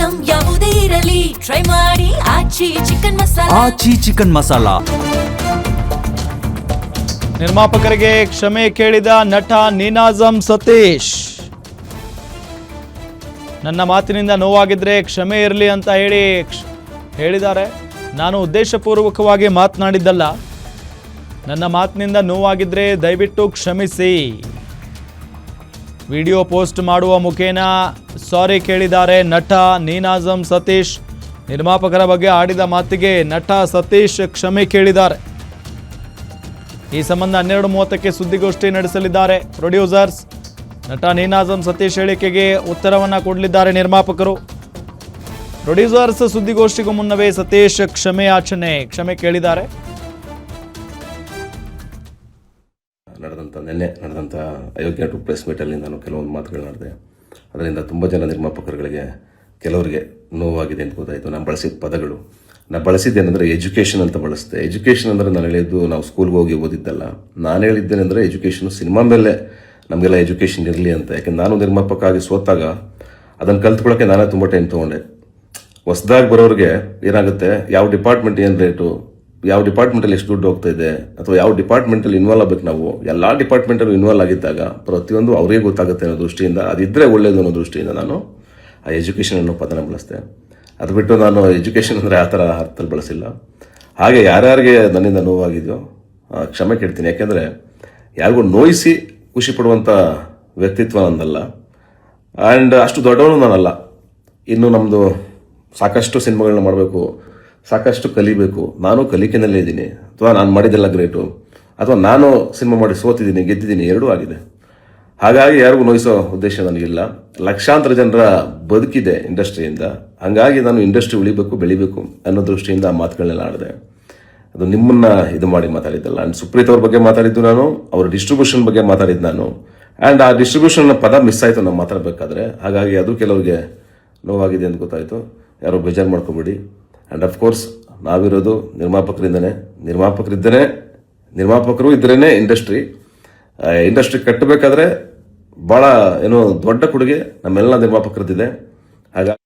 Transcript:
Item ಯಾವುದೇ ಇರಲಿ try ಮಾಡಿ ಆಚಿ ಚಿಕನ್ ಮಸಾಲಾ. ಆಚಿ ಚಿಕನ್ ಮಸಾಲಾ. ನಿರ್ಮಾಪಕರಿಗೆ ಕ್ಷಮೆ ಕೇಳಿದ ನಟ ನೀನಾಜಂ ಸತೀಶ್. ನನ್ನ ಮಾತಿನಿಂದ ನೋವಾಗಿದ್ರೆ ಕ್ಷಮೆ ಇರಲಿ ಅಂತ ಹೇಳಿದ್ದಾರೆ. ನಾನು ಉದ್ದೇಶಪೂರ್ವಕವಾಗಿ ಮಾತನಾಡಿದ್ದಲ್ಲ. ನನ್ನ ಮಾತಿನಿಂದ ನೋವಾಗಿದ್ರೆ ದಯವಿಟ್ಟು ಕ್ಷಮಿಸಿ. ವಿಡಿಯೋ ಪೋಸ್ಟ್ ಮಾಡುವ ಮುಖೇನ ಸಾರಿ ಕೇಳಿದ್ದಾರೆ ನಟ ನೀನಾಜಂ ಸತೀಶ್. ನಿರ್ಮಾಪಕರ ಬಗ್ಗೆ ಆಡಿದ ಮಾತಿಗೆ ನಟ ಸತೀಶ್ ಕ್ಷಮೆ ಕೇಳಿದ್ದಾರೆ. ಈ ಸಂಬಂಧ 12:30ಕ್ಕೆ ಸುದ್ದಿಗೋಷ್ಠಿ ನಡೆಸಲಿದ್ದಾರೆ ಪ್ರೊಡ್ಯೂಸರ್ಸ್. ನಟ ನೀನಾಜಂ ಸತೀಶ್ ಹೇಳಿಕೆಗೆ ಉತ್ತರವನ್ನು ಕೊಡಲಿದ್ದಾರೆ ನಿರ್ಮಾಪಕರು. ಪ್ರೊಡ್ಯೂಸರ್ಸ್ ಸುದ್ದಿಗೋಷ್ಠಿಗೂ ಮುನ್ನವೇ ಸತೀಶ್ ಕ್ಷಮೆ ಕೇಳಿದ್ದಾರೆ. ನಿನ್ನೆ ನಡೆದಂಥ ಅಯೋಗ್ಯ ಟು ಪ್ರೆಸ್ ಮೀಟಲ್ಲಿ ನಾನು ಕೆಲವೊಂದು ಮಾತುಗಳನ್ನಾಡಿದೆ. ಅದರಿಂದ ತುಂಬ ಜನ ನಿರ್ಮಾಪಕರುಗಳಿಗೆ ಕೆಲವರಿಗೆ ನೋವಾಗಿದೆ ಅಂತ ಗೊತ್ತಾಯಿತು. ನಾನು ಬಳಸಿದ ಪದಗಳು, ನಾನು ಬಳಸಿದ್ದೇನೆಂದರೆ ಎಜುಕೇಷನ್ ಅಂತ ಬಳಸಿದೆ. ಎಜುಕೇಷನ್ ಅಂದರೆ ನಾನು ಹೇಳಿದ್ದು ನಾವು ಸ್ಕೂಲ್ಗೆ ಹೋಗಿ ಓದಿದ್ದಲ್ಲ. ನಾನು ಹೇಳಿದ್ದೇನೆಂದರೆ ಎಜುಕೇಷನು ಸಿನಿಮಾ ಮೇಲೆ ನಮಗೆಲ್ಲ ಎಜುಕೇಷನ್ ಇರಲಿ ಅಂತ. ಯಾಕೆಂದ್ರೆ ನಾನು ನಿರ್ಮಾಪಕ ಆಗಿ ಸೋತಾಗ ಅದನ್ನು ಕಲ್ತ್ಕೊಳ್ಳೋಕ್ಕೆ ನಾನೇ ತುಂಬ ಟೈಮ್ ತೊಗೊಂಡೆ. ಹೊಸದಾಗಿ ಬರೋರಿಗೆ ಏನಾಗುತ್ತೆ, ಯಾವ ಡಿಪಾರ್ಟ್ಮೆಂಟ್ ಏನು ರೇಟು, ಯಾವ ಡಿಪಾರ್ಟ್ಮೆಂಟಲ್ಲಿ ಎಷ್ಟು ದುಡ್ಡು ಹೋಗ್ತಾ ಇದೆ, ಅಥವಾ ಯಾವ ಡಿಪಾರ್ಟ್ಮೆಂಟಲ್ಲಿ ಇನ್ವಾಲ್ವ್ ಆಗಬೇಕು. ನಾವು ಎಲ್ಲ ಡಿಪಾರ್ಟ್ಮೆಂಟಲ್ಲೂ ಇನ್ವಾಲ್ವ್ ಆಗಿದ್ದಾಗ ಪ್ರತಿಯೊಂದು ಅವರಿಗೆ ಗೊತ್ತಾಗುತ್ತೆ ಅನ್ನೋ ದೃಷ್ಟಿಯಿಂದ, ಅದಿದ್ದರೆ ಒಳ್ಳೆಯದು ಅನ್ನೋ ದೃಷ್ಟಿಯಿಂದ ನಾನು ಆ ಎಜುಕೇಷನ್ ಅನ್ನೋ ಪದನ ಬಳಸಿದೆ. ಅದು ಬಿಟ್ಟು ನಾನು ಎಜುಕೇಷನ್ ಅಂದರೆ ಆ ಥರ ಅರ್ಥದಲ್ಲಿ ಬಳಸಿಲ್ಲ. ಹಾಗೆ ಯಾರ್ಯಾರಿಗೆ ನನ್ನಿಂದ ನೋವಾಗಿದೆಯೋ ಕ್ಷಮೆ ಕೇಳ್ತೀನಿ. ಯಾಕೆಂದರೆ ಯಾರಿಗೂ ನೋಯಿಸಿ ಖುಷಿ ಪಡುವಂಥ ವ್ಯಕ್ತಿತ್ವ ನನ್ನಲ್ಲ, ಆ್ಯಂಡ್ ಅಷ್ಟು ದೊಡ್ಡವನು ನಾನಲ್ಲ. ಇನ್ನು ನಮ್ಮದು ಸಾಕಷ್ಟು ಸಿನಿಮಾಗಳನ್ನ ಮಾಡಬೇಕು, ಸಾಕಷ್ಟು ಕಲಿಬೇಕು. ನಾನು ಕಲಿಕೆನಲ್ಲೇ ಇದ್ದೀನಿ. ಅಥವಾ ನಾನು ಮಾಡಿದ್ದೆಲ್ಲ ಗ್ರೇಟು, ಅಥವಾ ನಾನು ಸಿನಿಮಾ ಮಾಡಿ ಸೋತಿದ್ದೀನಿ, ಗೆದ್ದಿದ್ದೀನಿ, ಎರಡೂ ಆಗಿದೆ. ಹಾಗಾಗಿ ಯಾರಿಗೂ ನೋಯಿಸೋ ಉದ್ದೇಶ ನನಗಿಲ್ಲ. ಲಕ್ಷಾಂತರ ಜನರ ಬದುಕಿದೆ ಇಂಡಸ್ಟ್ರಿಯಿಂದ. ಹಾಗಾಗಿ ನಾನು ಇಂಡಸ್ಟ್ರಿ ಉಳಿಬೇಕು, ಬೆಳಿಬೇಕು ಅನ್ನೋ ದೃಷ್ಟಿಯಿಂದ ಆ ಮಾತುಗಳನ್ನೆಲ್ಲ ಆಡಿದೆ. ಅದು ನಿಮ್ಮನ್ನು ಇದು ಮಾಡಿ ಮಾತಾಡಿದ್ದಲ್ಲ. ಆ್ಯಂಡ್ ಸುಪ್ರೀತ್ ಅವ್ರ ಬಗ್ಗೆ ಮಾತಾಡಿದ್ದು ನಾನು, ಅವ್ರ ಡಿಸ್ಟ್ರಿಬ್ಯೂಷನ್ ಬಗ್ಗೆ ಮಾತಾಡಿದ್ದು ನಾನು. ಆ್ಯಂಡ್ ಆ ಡಿಸ್ಟ್ರಿಬ್ಯೂಷನ್ ಪದ ಮಿಸ್ ಆಯಿತು ನಾವು ಮಾತಾಡಬೇಕಾದ್ರೆ. ಹಾಗಾಗಿ ಅದು ಕೆಲವರಿಗೆ ನೋವಾಗಿದೆ ಅಂತ ಗೊತ್ತಾಯಿತು. ಯಾರೋ ಬೇಜಾರು ಮಾಡ್ಕೊಬೇಡಿ. ಆ್ಯಂಡ್ ಅಫ್ಕೋರ್ಸ್ ನಾವಿರೋದು ನಿರ್ಮಾಪಕರಿಂದನೇ. ನಿರ್ಮಾಪಕರು ಇದ್ರೇ ಇಂಡಸ್ಟ್ರಿ ಕಟ್ಟಬೇಕಾದ್ರೆ ಭಾಳ ದೊಡ್ಡ ಕೊಡುಗೆ ನಮ್ಮೆಲ್ಲ ನಿರ್ಮಾಪಕರದ್ದಿದೆ. ಹಾಗಾಗಿ